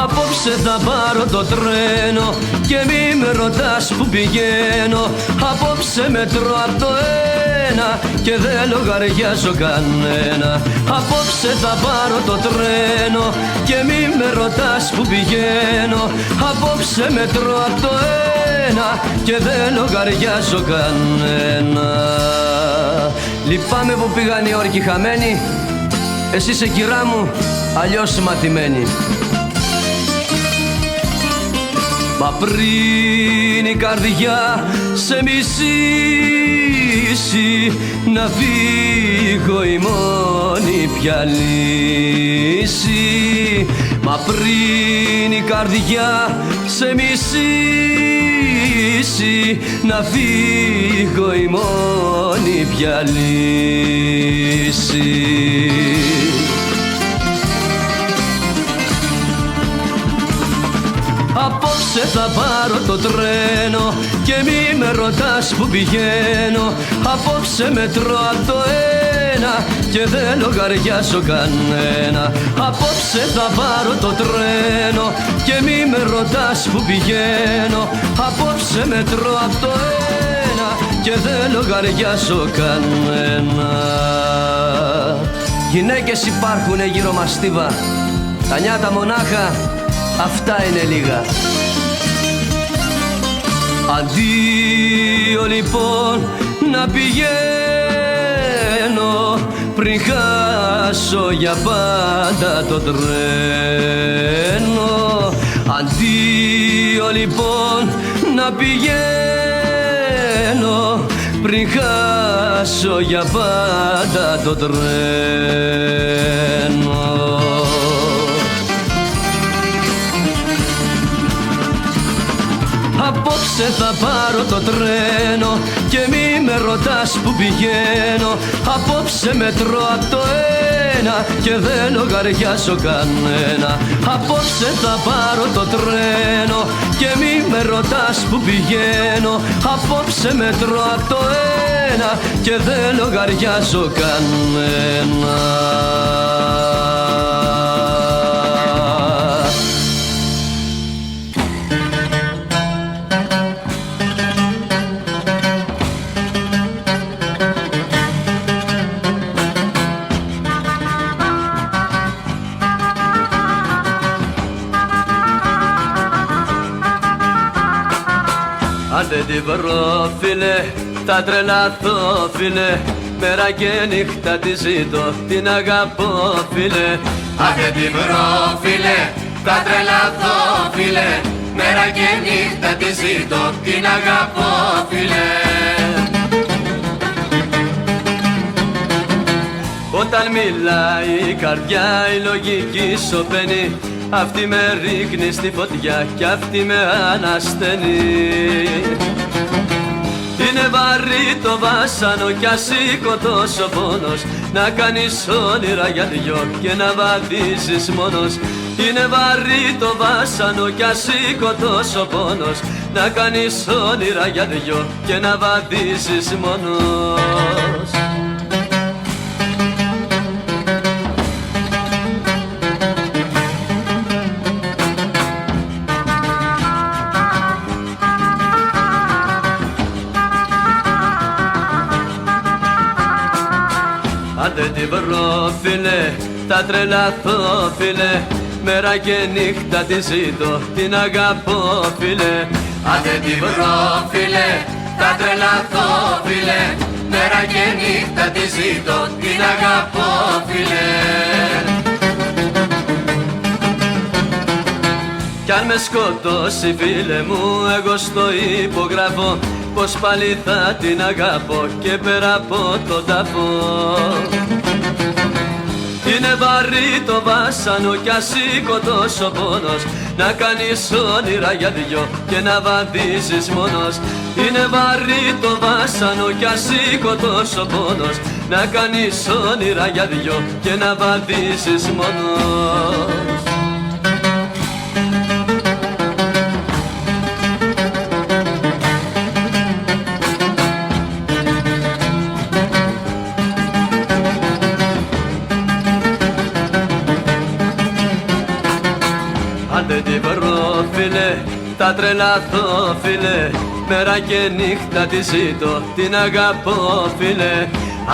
Απόψε θα πάρω το τρένο και μη με ρωτάς που πηγαίνω. Απόψε μετρώ απ' το ένα και δεν λογαριάζω κανένα. Απόψε θα πάρω το τρένο και μη με ρωτάς που πηγαίνω. Απόψε μετρώ απ' το ένα και δεν λογαριάζω κανένα. Λυπάμαι που πήγαν οι όρκοι χαμένοι. Εσύ είσαι κυρά μου, αλλιώς μαθημένη. Μα πριν η καρδιά σε μισήσει, να φύγω η μόνη πια λύση. Μα πριν η καρδιά σε μισήσει, να φύγω η μόνη πια λύση. Απόψε θα πάρω το τρένο και μη με ρωτάς που πηγαίνω. Απόψε μετρώ απ' το ένα και δεν λογαριάζω κανένα. Απόψε θα πάρω το τρένο και μη με ρωτάς που πηγαίνω. Απόψε μετρώ απ' το ένα και δεν λογαριάζω κανένα. Γυναίκες υπάρχουνε γύρω μας στίβα, τα νιάτα μονάχα, αυτά είναι λίγα. Αντίο λοιπόν να πηγαίνω, πριν χάσω για πάντα το τρένο. Αντίο λοιπόν να πηγαίνω, πριν χάσω για πάντα το τρένο. Απόψε θα πάρω το τρένο και μη με ρωτάς που πηγαίνω. Απόψε μετρώ απ' το ένα και δεν λογαριάζω κανένα. Απόψε θα πάρω το τρένο και μη με ρωτάς που πηγαίνω. Απόψε μετρώ απ' το ένα και δεν λογαριάζω κανένα. Αν δεν την βρω φίλε, θα τρελαθώ φίλε. Μέρα και νύχτα τη ζήτω, την αγαπώ φίλε. Αν δεν την βρω φίλε, θα τρελαθώ φίλε. Μέρα και νύχτα τη ζήτω, την αγαπώ φίλε. Όταν μιλάει η καρδιά η λογική σωπαίνει. Αυτή με ρίχνει στη φωτιά κι αυτή με ανασταίνει. Είναι βαρύ το βάσανο κι ασήκω τόσο πόνος. Να κάνεις όνειρα για δυο και να βαδίσεις μόνος. Είναι βαρύ το βάσανο κι ασήκω τόσο πόνος. Να κάνεις όνειρα για δυο και να βαδίσεις μόνος. Αν δεν την βρω φίλε, θα τρελαθώ φίλε. Μέρα και νύχτα τη ζήτω, την αγαπώ φίλε. Αν δεν την βρω φίλε, θα τρελαθώ φίλε. Μέρα και νύχτα τη ζήτω, την αγαπώ φίλε. Κι αν με σκοτώσει φίλε μου, εγώ στο υπογράφω πως πάλι θα την αγαπώ και πέρα από τον τάφο. Είναι βαρύ το βάσανο κι ασήκω τόσο πόνος. Να κάνεις όνειρα για δυο και να βαδίσεις μόνος. Είναι βαρύ το βάσανο κι ασήκω τόσο πόνος. Να κάνεις όνειρα για δυο και να βαδίσεις μόνος. Αν άντε τη βρω φίλε, θα τρελαθώ φίλε, μέρα και νύχτα τη ζήτω, την αγαπώ φίλε.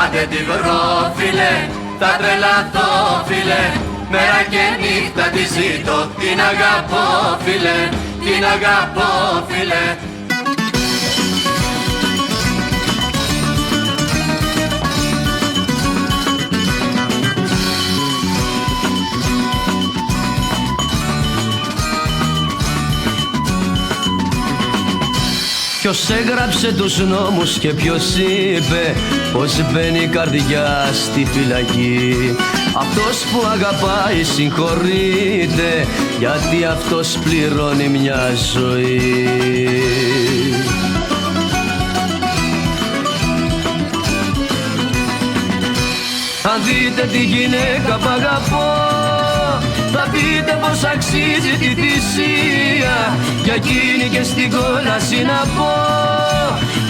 Άντε τη βρω φίλε, θα τρελαθώ φίλε, μέρα και νύχτα τη ζήτω, την αγαπώ φίλε, την αγαπώ φίλε. Ποιος έγραψε τους νόμους και ποιος είπε πως μπαίνει η καρδιά στη φυλακή? Αυτός που αγαπάει συγχωρείται, γιατί αυτός πληρώνει μια ζωή. Αν δείτε τη γυναίκα που αγαπώ, θα πείτε πως αξίζει τη θυσία, για εκείνη και στην κόλαση να πω,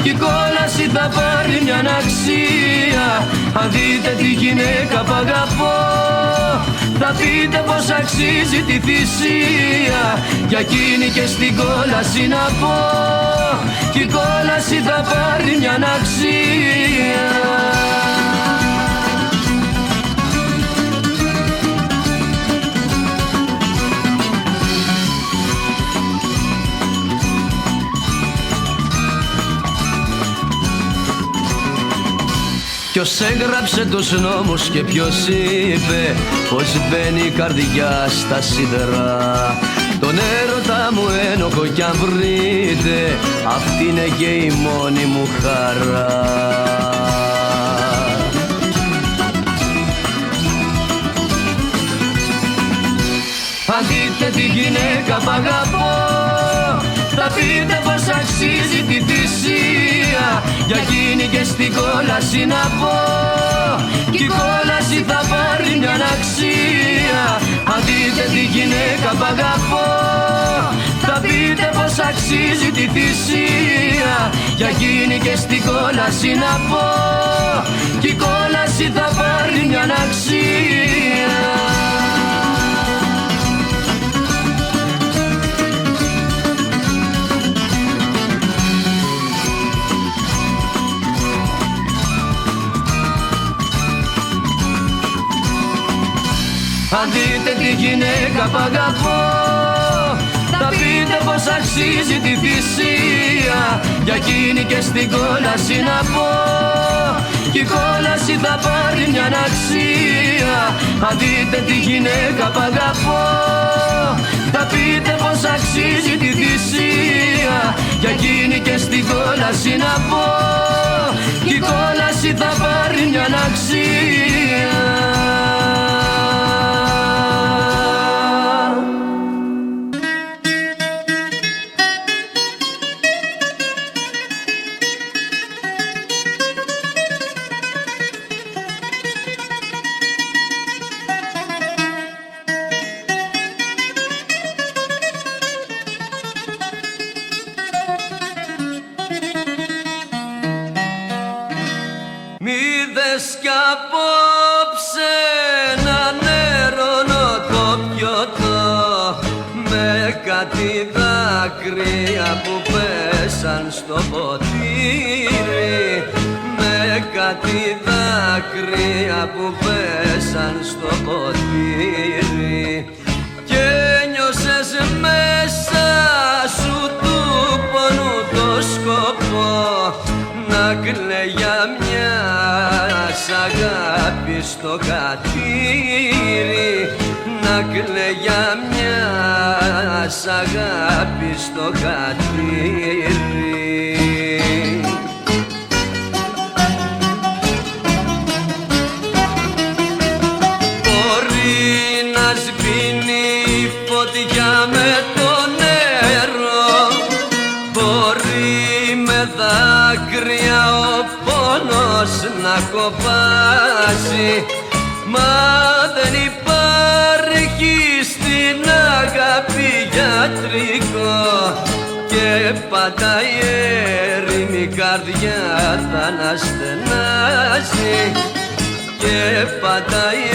κι η κόλαση θα πάρει μια αξία. Αν δείτε τη γυναίκα που αγαπώ, θα πείτε πως αξίζει τη θυσία, για εκείνη και στην κόλαση να πω, κι η κόλαση θα πάρει μια αξία. Ποιος έγραψε τους νόμους και ποιος είπε πως μπαίνει η καρδιά στα σίδερα? Τον έρωτα μου ένοχο κι αν βρείτε, αυτή είναι και η μόνη μου χαρά. Αν δείτε τη γυναίκα που αγαπώ, θα πείτε πως αξίζει τη θυσία, για εκείνη και στην κόλαση να πω, κι η κόλαση θα πάρει μια αξία. Αν δείτε τη γυναίκα που αγαπώ, θα πείτε πως αξίζει τη θυσία, για εκείνη και στην κόλαση να πω, κι η κόλαση θα πάρει μια αξία. Αν δείτε τη γυναίκα που αγαπώ, θα πείτε πως αξίζει τη θυσία, για εκείνη και στην κόλαση να πω, κι η κόλαση θα πάρει μια αξία. Αν δείτε τη γυναίκα που αγαπώ, θα πείτε πως αξίζει τη θυσία, για εκείνη και στην κόλαση να πω, κι η κόλαση θα πάρει μια αξία. Μήδες κι απόψε να νερώνω το πιωτό, με κάτι δάκρυα που πέσαν στο ποτήρι, με κάτι δάκρυα που πέσαν στο ποτήρι, και νιώσες μέσα σου του πονού το σκοπό, να κλαίει για μια αγάπη στο χατήρι, να κλαίει για μια αγάπη στο χατήρι. Μπορεί να σβήνει η φωτιά με το νερό, μπορεί με δάκρυα ο πόνος να κοπάσει, μα δεν υπάρχει στην αγάπη γιατρικό, και πάντα η έρημη καρδιά θα αναστενάζει, και πάντα η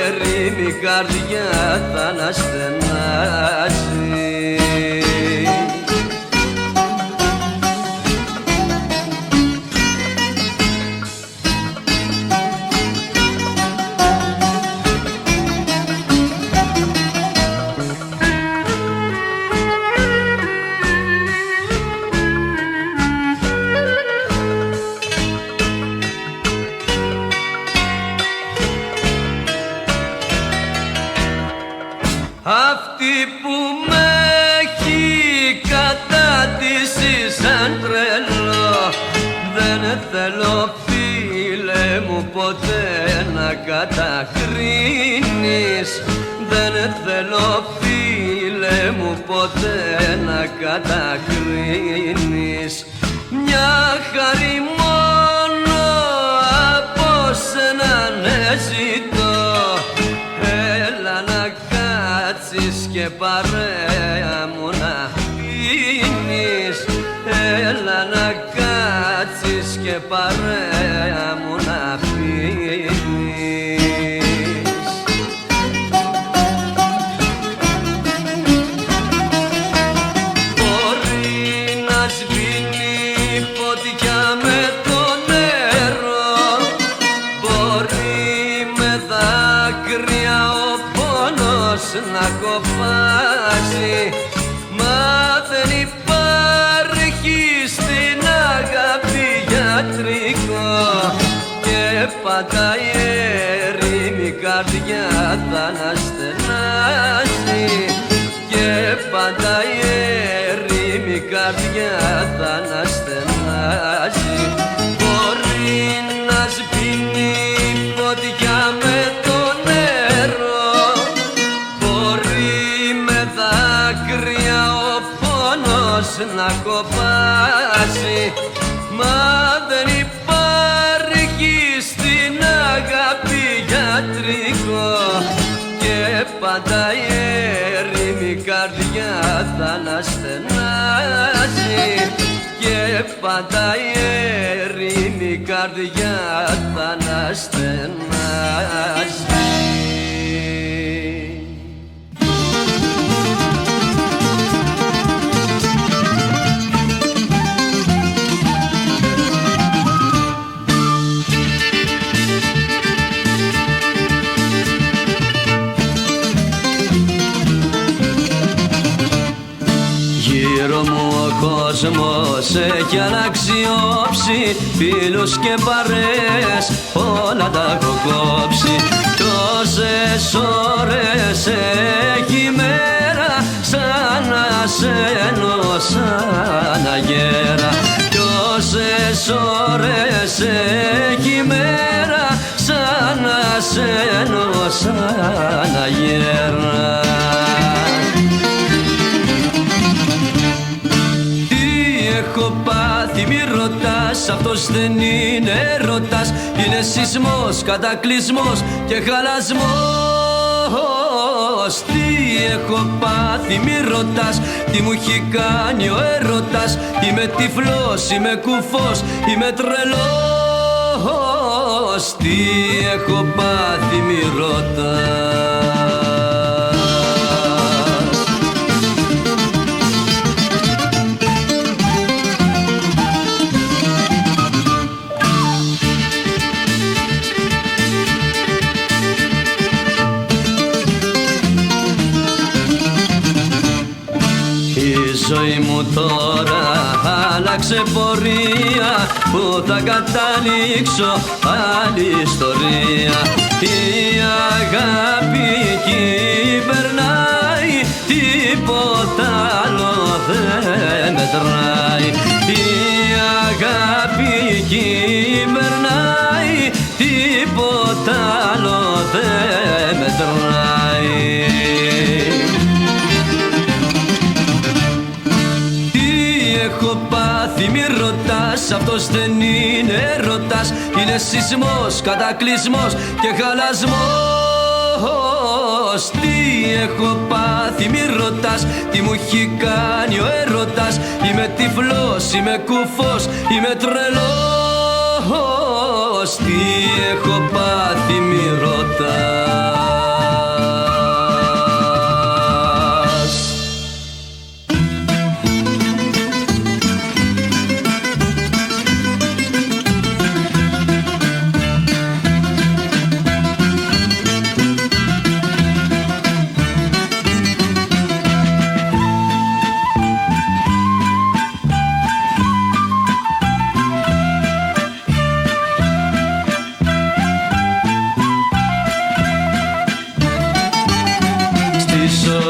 έρημη καρδιά θα αναστενάζει. Αυτή που με έχει καταντήσει σαν τρελό, δεν θέλω φίλε μου ποτέ να κατακρίνεις. Δεν θέλω φίλε μου ποτέ να κατακρίνεις. Μια χαρή μόνο από σένα ναι ζητώ, έλα να κάτσεις και παρέα μου να πίνεις. Έλα να κάτσεις και παρέα μου να πίνεις. Μπορεί να σβήνει φωτιά με το νερό, μπορεί με δάκρυα ο πόνος να κοπάζει, μα δεν υπάρχει στην αγάπη γιατρικό, και πάντα η έρημη καρδιά θα αναστενάζει, και πάντα η έρημη καρδιά θα αναστενάζει. Μπορεί να σβήνει φωτιά με το νερό, μπορεί με δάκρυα ο πόνος να κοπάζει, μα δεν υπάρχει στην αγάπη γιατρικό, και πάντα η έρημη καρδιά θα αναστενάζει, και πάντα η έρημη καρδιά θα αναστενάζει. Γύρω μου ο κόσμος έχει αναξιόψει, φίλους και παρέες όλα τα έχω κόψει. Τόσες ώρες έχει μέρα σαν να σένω σαν αγέρα. Τόσες ώρες έχει μέρα σαν να σένω σαν αγέρα. Έχω πάθει μη ρωτάς, αυτός δεν είναι έρωτας, είναι σεισμός, κατακλυσμός και χαλασμός. Τι έχω πάθει μη ρωτάς, τι μου έχει κάνει ο έρωτας, είμαι τυφλός, είμαι κουφός, είμαι τρελός. Τι έχω πάθει μη ρωτάς. Η ζωή μου τώρα άλλαξε πορεία, που θα καταλήξω άλλη ιστορία. Η αγάπη κυβερνάει, τίποτα άλλο δεν μετράει. Η αγάπη κυβερνάει, τίποτα άλλο δεν μετράει. Έχω πάθει μη ρωτάς, αυτός δεν είναι έρωτας, είναι σεισμός, κατακλυσμός και χαλασμός. Τι έχω πάθει μη ρωτάς, τι μου έχει κάνει ο έρωτας, είμαι τυφλός, είμαι κουφός, είμαι τρελός. Τι έχω πάθει μη ρωτάς.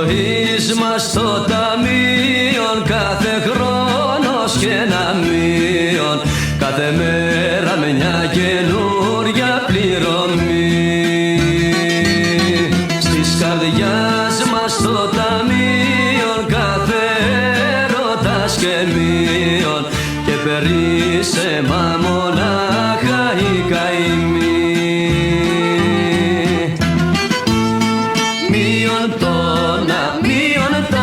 ζωής μας το ταμείον, κάθε χρόνος και ένα μείον, κάθε μέρα μια καινούρια πληρωμή. Στις καρδιάς μας το ταμείον, κάθε έρωτας και μείον, και περίσσεμα μονάχα οι καημοί. Μείον τόνα, μείον τ'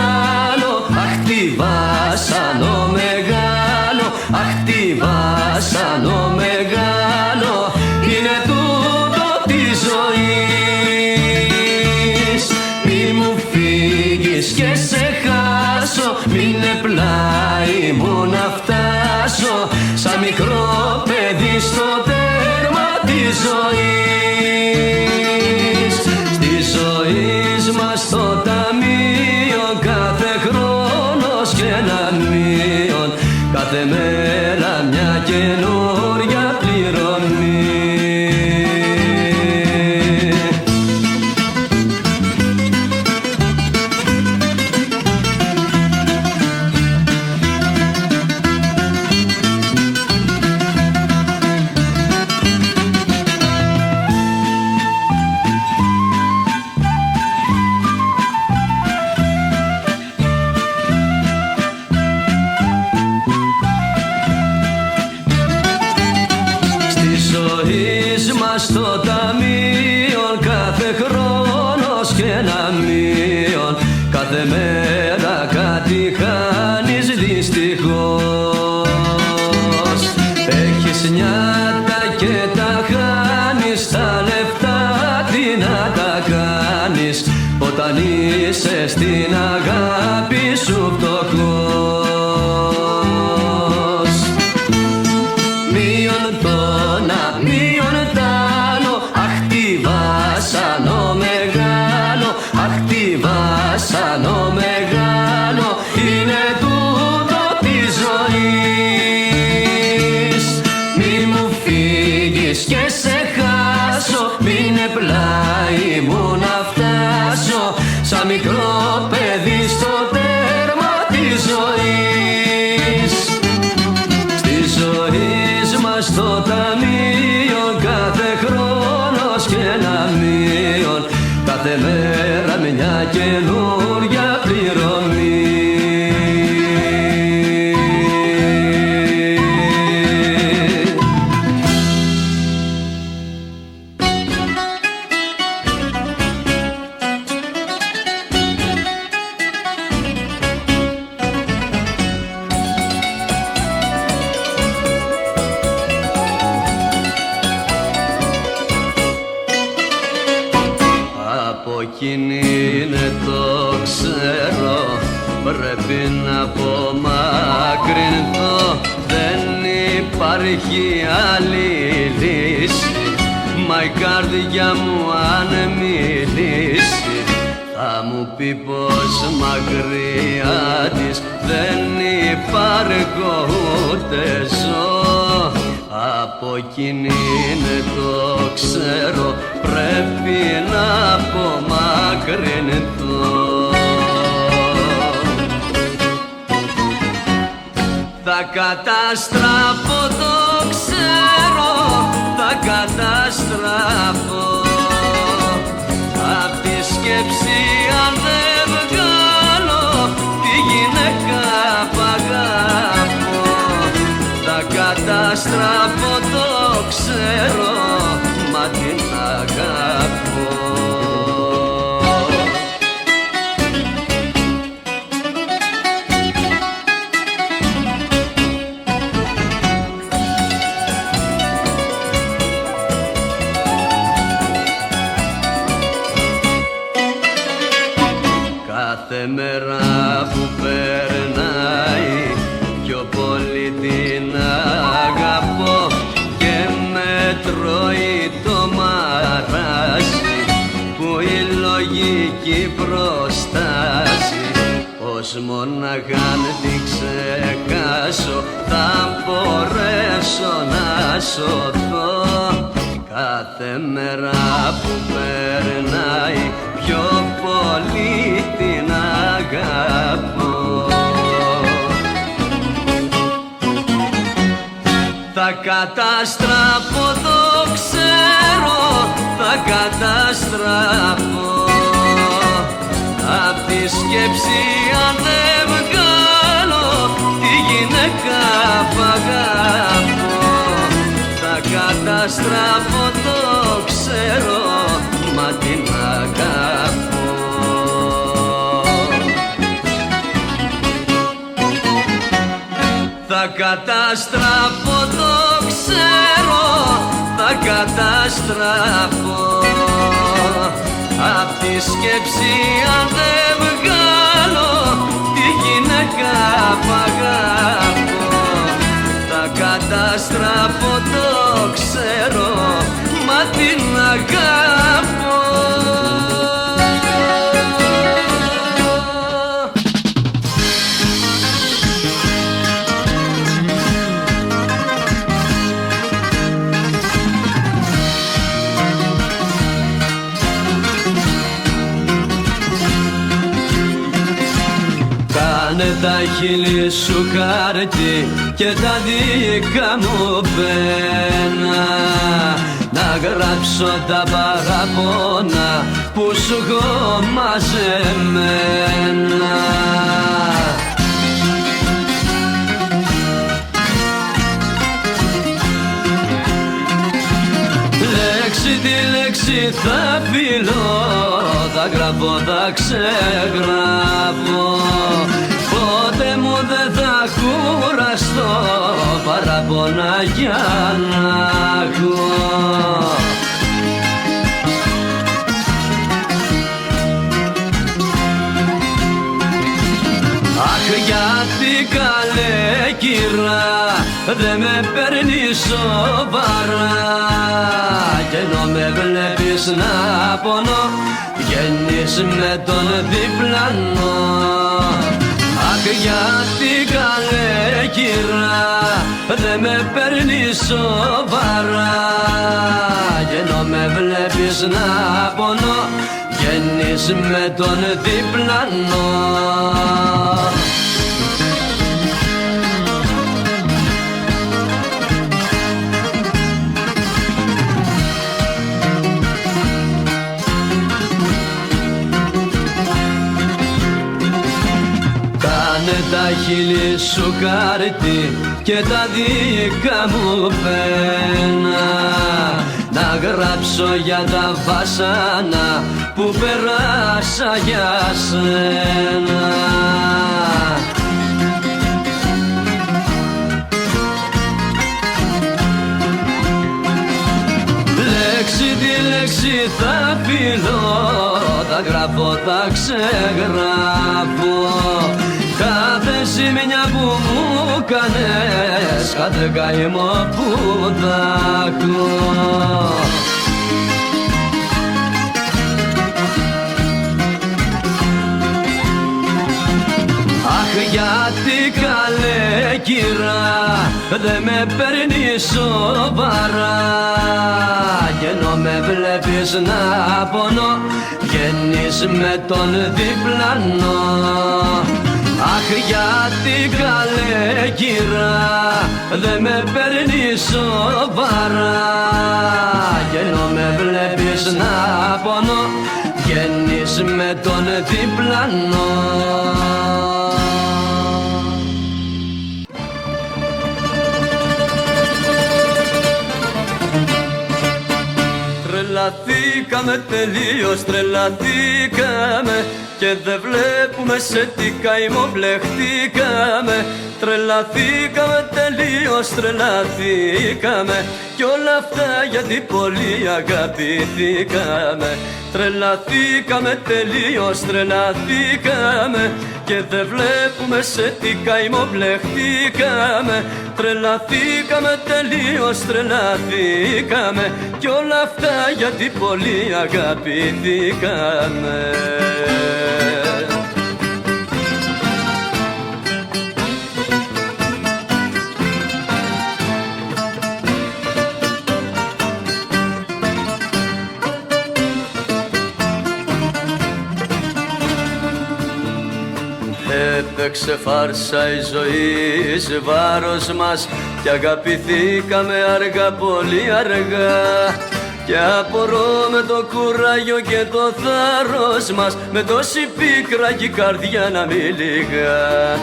άλλο, αχ τι βάσανο μεγάλο, αχ τι βάσανο μεγάλο, είναι τούτο της ζωής. Μη μου φύγεις και σε χάσω, μείνε πλάι μου να φτάσω, σαν μικρό παιδί στο τέρμα της ζωής. Στη ζωής μας το ταμείον, κάθε χρόνος και ένα μείον, κάθε μέρα μια καινούρια πληρωμή. Στο ταμείον, κάθε χρόνος και ένα μείον, κάθε μέρα κάτι χάνεις δυστυχώς. Έχεις νιάτα και τα χάνεις, τα λεφτά τι να τα κάνεις, όταν είσαι στην αγάπη σου φτωχός. Μείον τόνα, μείον τ' άλλο, αχ τι βάσανο μεγάλο, αχ τι βάσανο μεγάλο, είναι τούτο της ζωής. Μη μου φύγεις και σε χάσω, μείνε πλάι μου να φτάσω, σαν μικρό παιδί στο τέρμα της ζωής. Στη ζωής μας το ταμείον, κάθε χρόνος και ένα μείον, κάθε μέρα μια καινούρια πληρωμή. Από εκείνη είναι το ξέρω, πρέπει να απομακρυνθώ, δεν υπάρχει άλλη λύση, μα η καρδιά μου αν μιλήσει, θα μου πει πως μακριά της δεν υπάρχω ούτε ζω. Από εκείνη είναι το ξέρω, πρέπει να απομακρυνθώ. Θα καταστραφώ το ξέρω, θα καταστραφώ, απ' τη σκέψη αν δεν βγάλω τη γυναίκα που αγαπώ. Θα καταστραφώ το ξέρω, μα την αγαπώ. Κάθε μέρα που περνάει πιο πολύ την αγαπώ και με τρώει το μαράζι που η λογική προστάζει. Πως μόναχα αν την ξεχάσω θα μπορέσω να σωθώ. Κάθε μέρα που περνάει πιο πολύ την καταστραφώ, το ξέρω, θα καταστραφώ. Απ' τη σκέψη αν δεν βγάλω τη γυναίκα που αγαπώ, θα καταστραφώ, το ξέρω, μα την αγαπώ. Θα καταστραφώ, το ξέρω, θα καταστραφώ. Απ' τη σκέψη αν δεν βγάλω τη γυναίκα που αγαπώ, θα καταστραφώ, το ξέρω, μα την αγαπώ. Κάνε τα χείλη σου χάρτη και τα δικά μου πένα, να γράψω τα παραπόνα που σου έχω μαζεμένα. Λέξη τη λέξη θα φιλώ, θα γράφω, θα ξεγράφω. Ποτέ μου δεν θα κουραστώ, παραπονά για να έχω. Αχ, γιατί καλέ κυρά δε με παίρνει σοβαρά, κι ενώ με βλέπεις να πονώ βγαίνεις με τον διπλανό. Αχ, γιατί καλέ κυρά δε με παίρνει σοβαρά, κι ενώ με βλέπεις να πονώ βγαίνεις με τον διπλανό. Κάνε τα χείλη σου χάρτη και τα δικά μου πένα, να γράψω για τα βάσανα που περάσα για σένα. Λέξη τη λέξη θα φιλώ, θα γράφω, θα ξεγράφω. Κάθε ζημιά που μου κάνες, κάθε καημό που θα έχω. Αχ, γιατί καλέ κυρά δε με παίρνει σοβαρά, κι ενώ με βλέπεις να πονώ βγαίνεις με τον διπλανό. Αχ, γιατί καλέ κυρά δε με παίρνει σοβαρά, κι ενώ με βλέπεις να πονώ βγαίνεις με τον διπλανό. Τρελαθήκαμε τελείως, τρελαθήκαμε και δεν βλέπουμε σε τι καημό μπλεχτήκαμε. Τρελαθήκαμε τελείως, τρελαθήκαμε κι όλα αυτά γιατί πολύ αγαπηθήκαμε. Τρελαθήκαμε τελείως, τρελαθήκαμε και δεν βλέπουμε σε τι καημό μπλεχτήκαμε. Τρελαθήκαμε τελείως, τρελαθήκαμε κι όλα αυτά γιατί πολύ αγαπηθήκαμε. Έπαιξε φάρσα η ζωή σε βάρος μας κι αγαπηθήκαμε αργά, πολύ αργά. Και απορώ με το κουράγιο και το θάρρος μας, με τόση πίκρα κι η καρδιά να μην λυγά.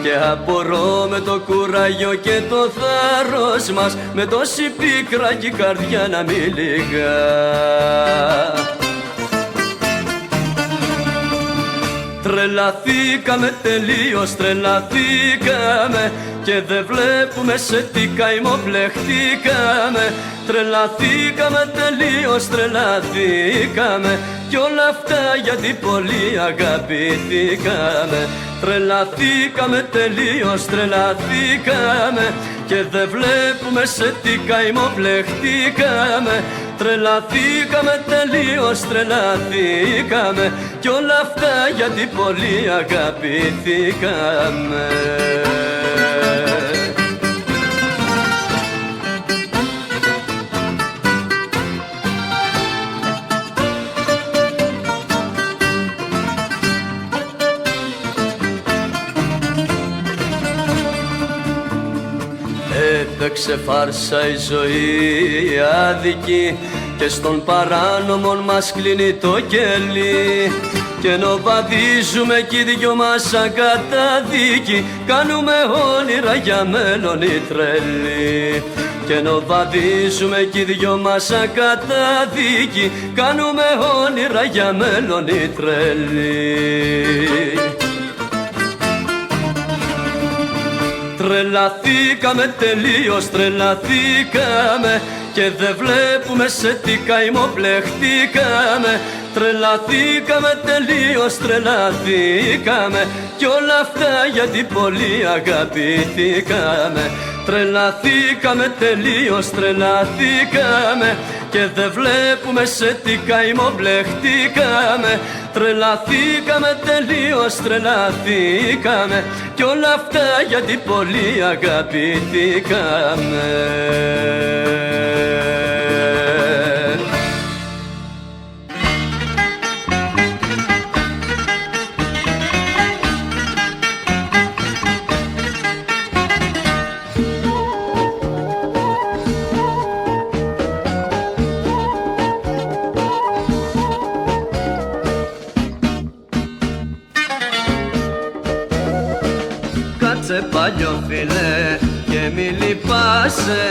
Και απορώ με το κουράγιο και το θάρρος μας, με τόση πίκρα κι η καρδιά να μην λυγά. Τρελαθήκαμε τελείως, τρελαθήκαμε και δεν βλέπουμε σε τι καημό μπλεχτήκαμε. Τρελαθήκαμε τελείως, τρελαθήκαμε κι όλα αυτά γιατί πολύ αγαπηθήκαμε. Τρελαθήκαμε τελείως, τρελαθήκαμε και δεν βλέπουμε σε τι καημό μπλεχτήκαμε. Τρελαθήκαμε τελείως, τρελαθήκαμε κι όλα αυτά γιατί πολύ αγαπηθήκαμε. Έπαιξε φάρσα η ζωή άδικη και στον παράνομον μας κλείνει το κελί. Και ενώ βαδίζουμε κι οι δυο μας σαν καταδίκη, κάνουμε όνειρα για μέλλον οι τρελοί. Και ενώ βαδίζουμε κι οι δυο μας σαν καταδίκη, κάνουμε όνειρα για μέλλον οι τρελοί. Τρελαθήκαμε τελείως, τρελαθήκαμε και δεν βλέπουμε σε τι καημό μπλεχτήκαμε. Τρελαθήκαμε τελείως, τρελαθήκαμε κι όλα αυτά γιατί πολύ αγαπηθήκαμε. Τρελαθήκαμε τελείως, τρελαθήκαμε και δεν βλέπουμε σε τι καημό μπλεχτήκαμε. Τρελαθήκαμε τελείως, τρελαθήκαμε κι όλα αυτά γιατί πολύ αγαπηθήκαμε. Κάτσε παλιό φίλε και μη λυπάσαι,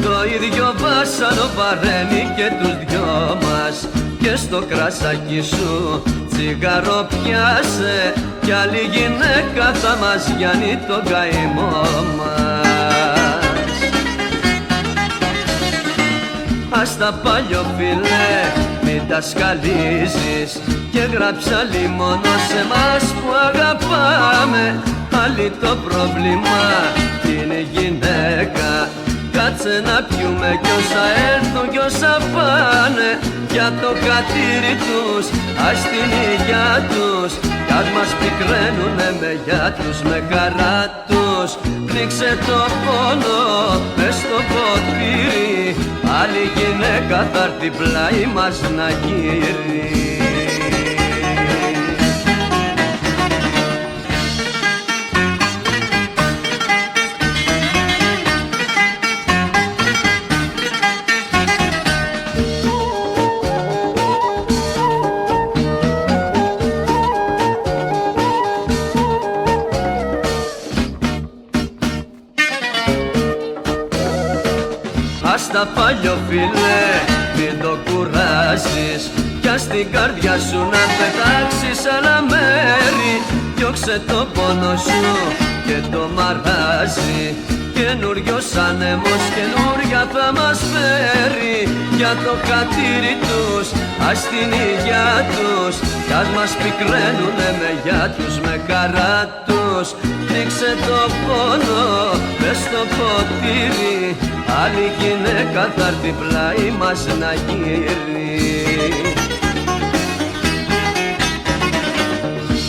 το ίδιο βάσανο βαραίνει και τους δυο μας. Και στο κρασάκι σου τσιγάρο πιάσε κι άλλη γυναίκα θα μας γιάνει τον καημό μας. Ας τα παλιό φίλε μην τα σκαλίζεις και γράψα μόνο σε μας που αγαπάμε. Άλλη το πρόβλημα είναι η γυναίκα. Κάτσε να πιούμε κι όσα έρθουν κι όσα πάνε. Για το κατήρι τους, ας την υγειά τους, κι ας μας πικραίνουνε με γεια τους, με χαρά τους. Πνίξε το πόνο μες στο ποτήρι, άλλη γυναίκα θα έρθει πλάι μας να γύρει. Ας τα παλιό φίλε μην το κουράζεις κι ας την καρδιά σου να πετάξεις άλλα μέρη. Διώξε το πόνο σου και το μαράζει, καινούριος άνεμος καινούρια θα μας φέρει. Για το χατήρι τους, ας την υγειά τους, κι ας μας πικραίνουνε με γεια τους, με χαρά τους. Πνίξε το πόνο μες στο ποτήρι, άλλη γυναίκα θα έρθει πλάι μας να γύρει.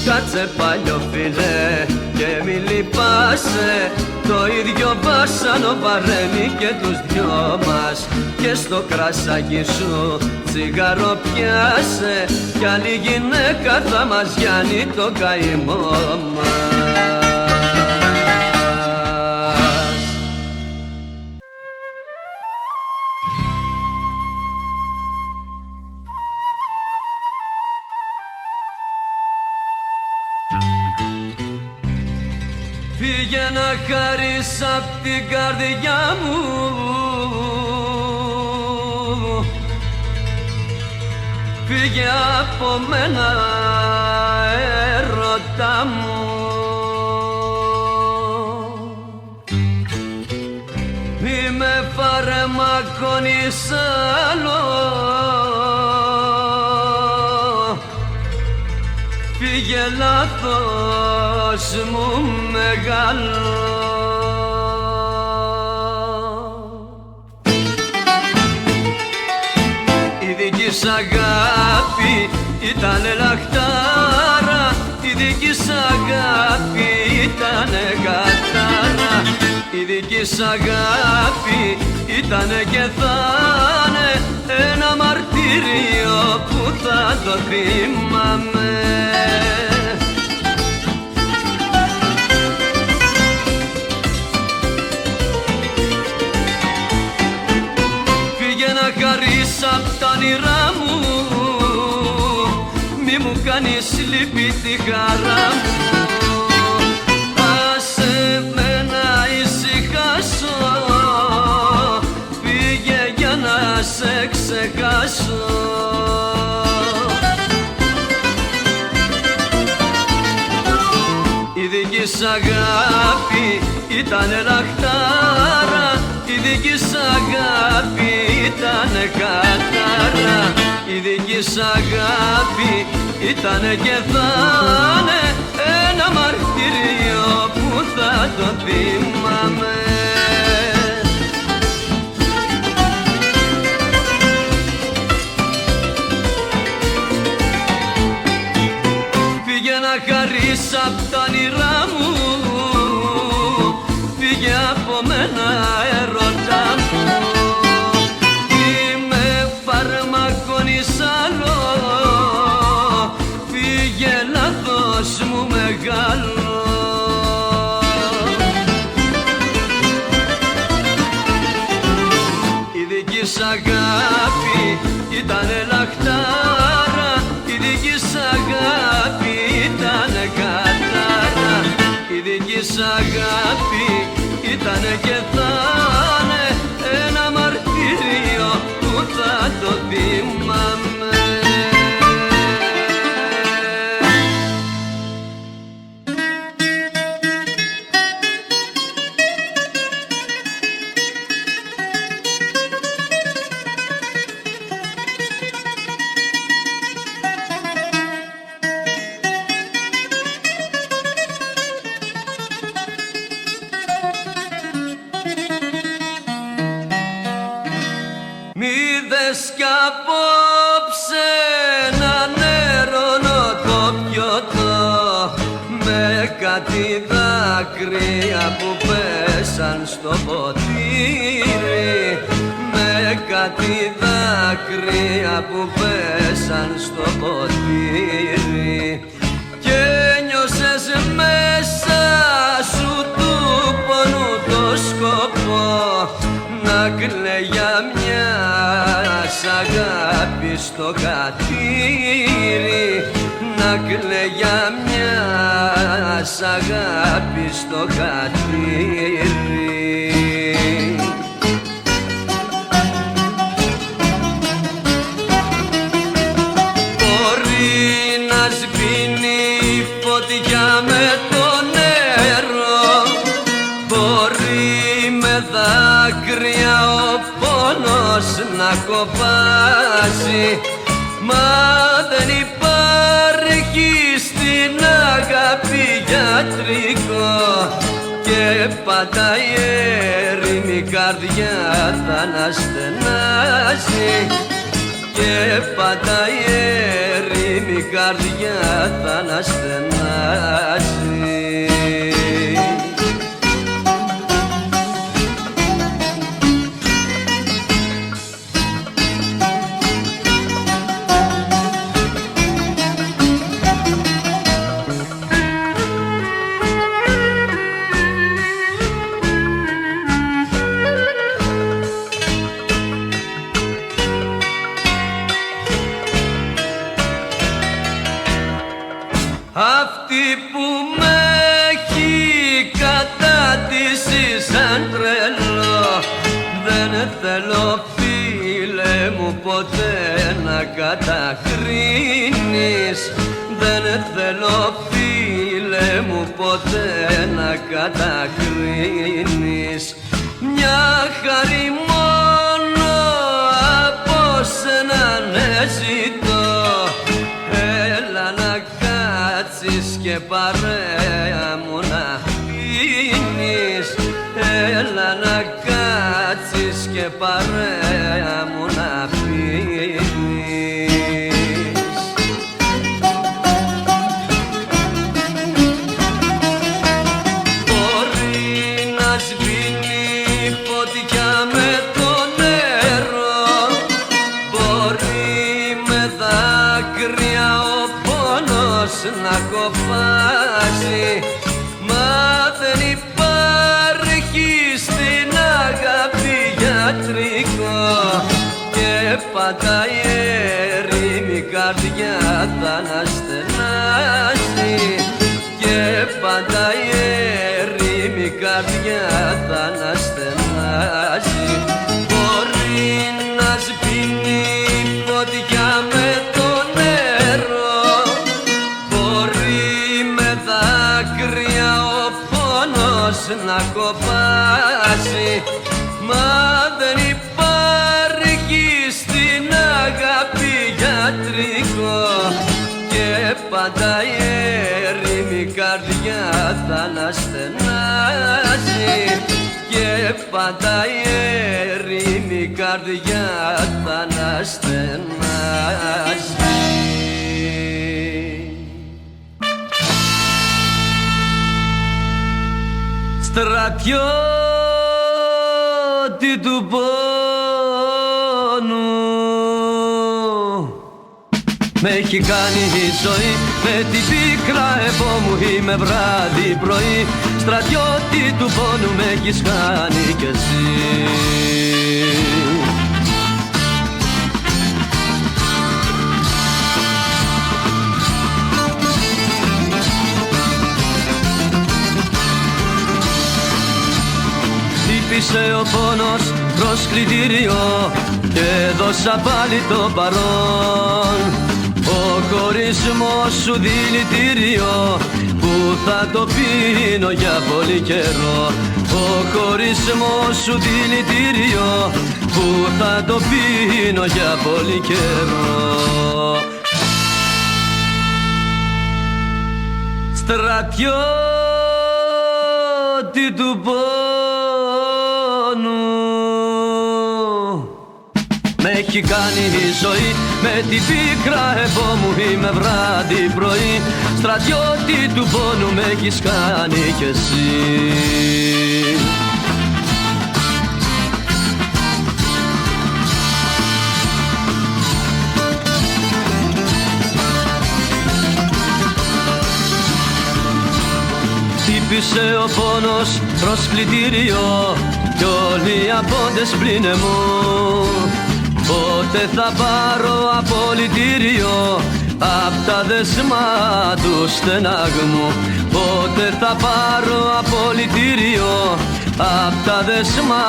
Κάτσε παλιό φίλε και μη λυπάσαι, το ίδιο βάσανο βαραίνει και τους δυο μας. Και στο κρασάκι σου τσιγάρο πιάσε κι άλλη γυναίκα θα μας γιάνει το καημό μας. Φύγε να χαρείς απ' την καρδιά μου, φύγε από μένα έρωτα μου. Μη με φαρμακώνεις άλλο, φύγε λάθος μου μεγάλο. Η δική σ' αγάπη ήτανε λαχτάρα, η δική σ' αγάπη ήτανε κατάρα, η δική σ' αγάπη ήτανε και θα'ναι ένα μαρτύριο που θα το θυμάμαι. Φύγε να χαρείς απ' τα όνειρά μου, μη μου κάνεις λύπη τη χαρά μου. Άσε με να ησυχάσω, φύγε για να σε ξεχάσω. Η δική σ' αγάπη ήτανε λαχτάρα, η δική σ' αγάπη ήτανε κατάρα, η δική σ' αγάπη ήτανε και θα'ναι ένα μαρτύριο που θα το θυμάμαι. Φύγε να χαρείς απ' τα όνειρά μου, φύγε από μένα έρωτα μου. Μη με φαρμακώνεις άλλο, φύγε λάθος μου μεγάλο. Η δική σ' αγάπη ήτανε λαχτάρα, η δική σ' αγάπη ήτανε κατάρα, η δική σ' αγάπη ήτανε και θα'ναι ένα μαρτύριο που θα το θυμάμαι. Μη δες κι απόψε να νερώνω το πιωτό με κάτι δάκρυα που πέσαν στο ποτήρι, με κάτι δάκρυα που πέσαν στο ποτήρι. Και νιώσες μέσα σου του πονού το σκοπό να κλαίει για μια αγάπη στο χατήρι, να κλαίει για μια αγάπη στο χατήρι. Μπορεί να σβήνει η φωτιά με το νερό, μπορεί με δάκρυα ο πόνος να κοπάσει, μα δεν υπάρχει στην αγάπη γιατρικό και πάντα η έρημη καρδιά θα αναστενάζει, και πάντα η έρημη καρδιά θα αναστενάζει. Αυτή που με έχει κρατήσεις σαν τρελό. Δεν θέλω φίλε μου ποτέ να κατακρίνεις. Δεν θέλω φίλε μου ποτέ να κατακρίνεις. Μια χάρη μόνο από σένα ναι ζητώ. Έλα να κάτσεις και παρέα μου να πίνεις. Έλα να κάτσεις και παρέα μου να πίνεις. Να κοπάσει, μα δεν υπάρχει στην αγάπη γιατρικό. Και πάντα η έρημη καρδιά θα αναστενάζει. Και πάντα η έρημη καρδιά θα αναστενάζει. Μπορεί να σβήνει φωτιά με το νερό. Να κοπάσει, μα δεν υπάρχει στην αγάπη γιατρικό. Και πάντα η έρημη καρδιά θα αναστενάζει. Και πάντα η έρημη καρδιά θα αναστενάζει. Στρατιώτη του πόνου, με έχει κάνει η ζωή με την πίκρα επόμου. Είμαι βράδυ πρωί, στρατιώτη του πόνου με έχεις κάνει κι εσύ. Χτύπησε ο πόνος προς κλητήριο και έδωσα πάλι το παρόν. Ο χωρισμός σου δηλητήριο που θα το πίνω για πολύ καιρό. Ο χωρισμός σου δηλητήριο που θα το πίνω για πολύ καιρό. Στρατιώτη του πόνου, με έχει κάνει η ζωή με την πίκρα επόμου. Είμαι βράδυ πρωί, στρατιώτη του πόνου με έχεις κάνει κι εσύ. Χτύπησε ο πόνος προς κλητήριο κι όλοι οι απόντες πλην εμού. Πότε θα πάρω απολυτήριο απ' τα δεσμά του στεναγμού. Πότε θα πάρω απολυτήριο απ' τα δεσμά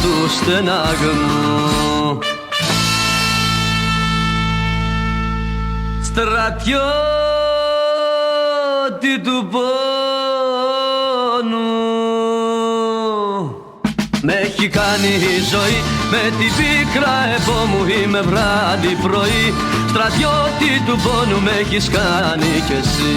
του στεναγμού. Στρατιώτη του πόνου, με έχει κάνει η ζωή με την πίκρα επόμου. Είμαι βράδυ πρωί, στρατιώτη του πόνου με έχεις κάνει κι εσύ.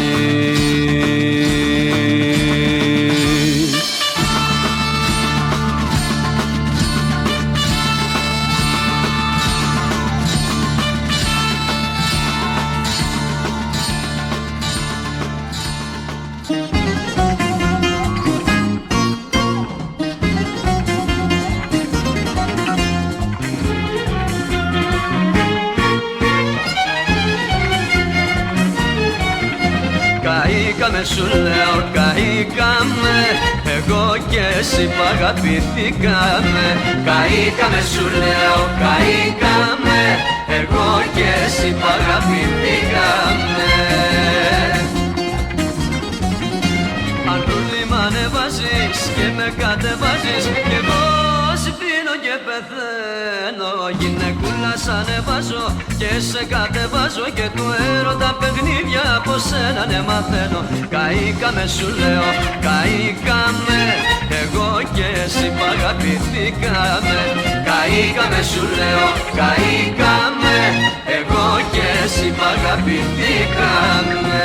Καήκαμε σου λέω, καήκαμε, εγώ και εσύ που αγαπηθήκαμε. Καήκαμε σου λέω, καήκαμε, εγώ και εσύ που αγαπηθήκαμε. Αν το λιμάνε βάζεις με κατεβάζεις κι εγώ σφήνω και πεθαίνω. Γυναικούλα σ' ανεβάζω και σε κατεβάζω και του έρωτα παιχνίδια από σένα ναι μαθαίνω. Καήκαμε σου λέω, καήκαμε, εγώ και εσύ που αγαπηθήκαμε. Καήκαμε σου λέω, καήκαμε, εγώ και εσύ που αγαπηθήκαμε.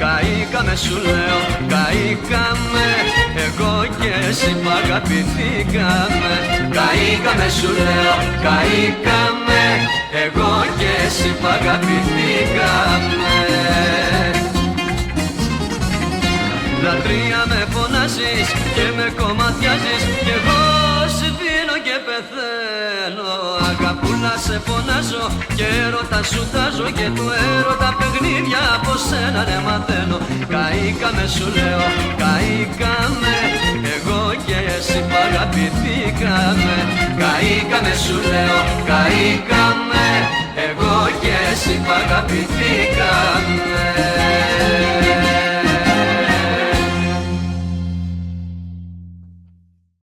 Καήκαμε σου λέω, καήκαμε, εγώ και εσύ που αγαπηθήκαμε. Καήκαμε σου λέω, καήκαμε, εγώ και εσύ που αγαπηθήκαμε. Λατρεία με φωνάζεις και με κομματιάζεις κι εγώ σβήνω και πεθαίνω. Αγαπούλα σε φωνάζω και έρωτα σου τάζω και του έρωτα παιχνίδια από σένα ναι μαθαίνω. Καήκαμε σου λέω, καήκαμε, εγώ και εσύ που αγαπηθήκαμε. Καήκαμε σου λέω, καήκαμε, εγώ και εσύ που αγαπηθήκαμε.